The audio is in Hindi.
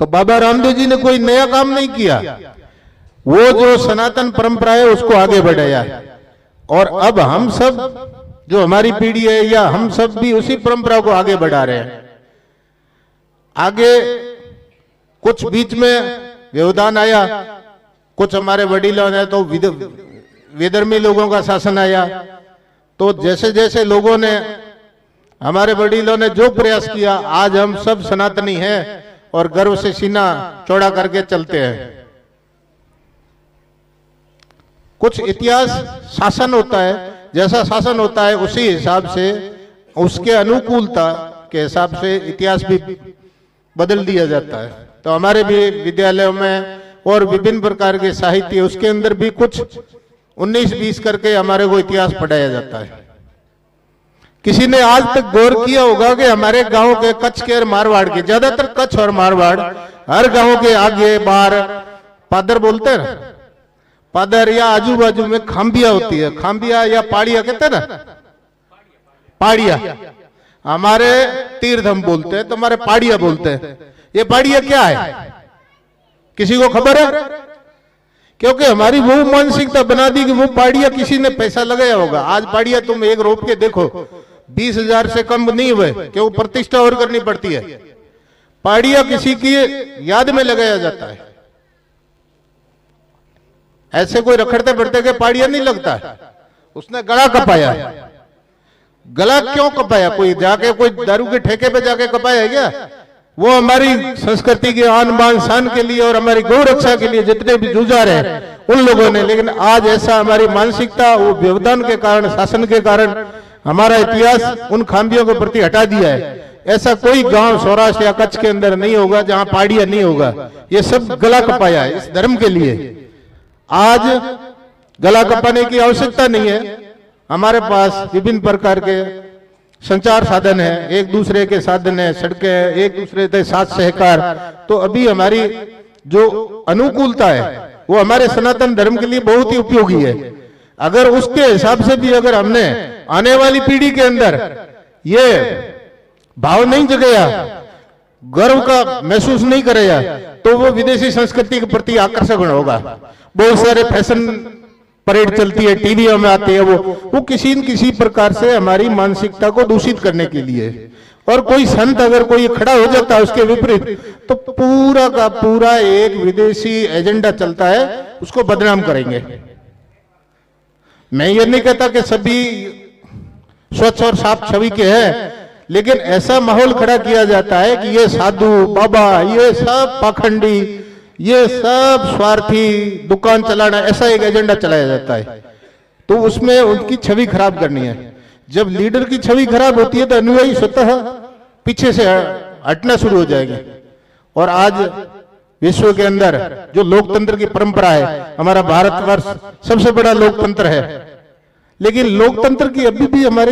तो बाबा रामदेव जी ने कोई नया काम नहीं किया, वो जो सनातन परंपरा है उसको आगे बढ़ाया। और अब हम सब जो हमारी पीढ़ी है या हम सब भी उसी परंपरा को आगे बढ़ा रहे हैं। आगे कुछ बीच में व्यवधान आया, कुछ हमारे वडीलों ने तो विधर्मी लोगों का शासन आया, तो जैसे जैसे लोगों ने हमारे वडीलों ने जो प्रयास किया, आज हम सब सनातनी हैं और गर्व से सीना चौड़ा करके चलते हैं। कुछ इतिहास शासन होता है, जैसा शासन होता है उसी हिसाब से, उसके अनुकूलता के हिसाब से इतिहास भी बदल दिया जाता है। तो हमारे भी विद्यालयों में और विभिन्न प्रकार के साहित्य, उसके अंदर भी कुछ 19-20 करके हमारे को इतिहास पढ़ाया जाता है। किसी ने आज तक गौर किया होगा कि हमारे गांव के कच्छ के और मारवाड़ के, ज्यादातर कच्छ और मारवाड़, हर गांव के आगे बाहर पादर बोलते हैं ना, पादर या आजू बाजू में खांबिया होती है, खांबिया या पाड़िया कहते हैं ना, पाड़िया। हमारे तीर्थ हम बोलते हैं, तो हमारे पाड़िया बोलते हैं। ये पाड़िया क्या है, किसी को खबर है? क्योंकि हमारी वो मानसिकता बना दी कि वो पाड़िया किसी ने पैसा लगाया होगा। आज पाड़िया तुम एक रोप के देखो 20,000 से कम नहीं हुए, क्यों? प्रतिष्ठा और करनी पड़ती है। पाड़िया किसी की याद में लगाया जाता है। ऐसे कोई रखड़ते बढ़ते के पाड़िया नहीं लगता है। उसने गला कपाया। गला क्यों कपाया? कोई जाके कोई दारू के ठेके पे जाके कपाया है क्या? वो हमारी संस्कृति के आन बान शान के लिए और हमारी गौ रक्षा के लिए जितने भी जुझार हैं उन लोगों ने। लेकिन आज ऐसा हमारी मानसिकता, वो व्यवधान के कारण, शासन के कारण हमारा इतिहास उन खामियों के प्रति हटा दिया है। ऐसा कोई गांव सौराष्ट्र या कच्छ के अंदर नहीं होगा जहां पाड़िया नहीं होगा। ये सब गला कपाया है इस धर्म के लिए। आज गला कपाने की आवश्यकता नहीं है। हमारे पास विभिन्न प्रकार के संचार साधन है, एक दूसरे के साधन है, सड़कें हैं, एक दूसरे के साथ सहकार। तो अभी हमारी जो अनुकूलता है वो हमारे सनातन धर्म के लिए बहुत ही उपयोगी है। अगर उसके हिसाब से भी अगर हमने आने वाली पीढ़ी के अंदर ये भाव नहीं जगाया, गर्व का महसूस नहीं करेगा, तो वो विदेशी संस्कृति के प्रति आकर्षण होगा। बहुत सारे फैशन परेड चलती है, टीवियों में आते हैं, वो किसी न किसी प्रकार से हमारी मानसिकता को दूषित करने के लिए। और कोई संत अगर कोई खड़ा हो जाता है उसके विपरीत, तो पूरा का पूरा एक विदेशी एजेंडा चलता है, उसको बदनाम करेंगे। मैं ये नहीं कहता कि सभी स्वच्छ और साफ छवि के हैं, लेकिन ऐसा माहौल खड़ा किया जाता है कि ये साधु बाबा, ये सब पाखंडी, ये सब स्वार्थी, दुकान चलाना, ऐसा एक एजेंडा चलाया जाता है। तो उसमें उनकी छवि खराब करनी है। जब लीडर की छवि खराब होती है तो अनुयायी स्वतः पीछे से हटना शुरू हो जाएंगे। और आज विश्व के अंदर जो लोकतंत्र की परंपरा है, हमारा भारतवर्ष सबसे बड़ा लोकतंत्र है, लेकिन लोकतंत्र की अभी भी हमारे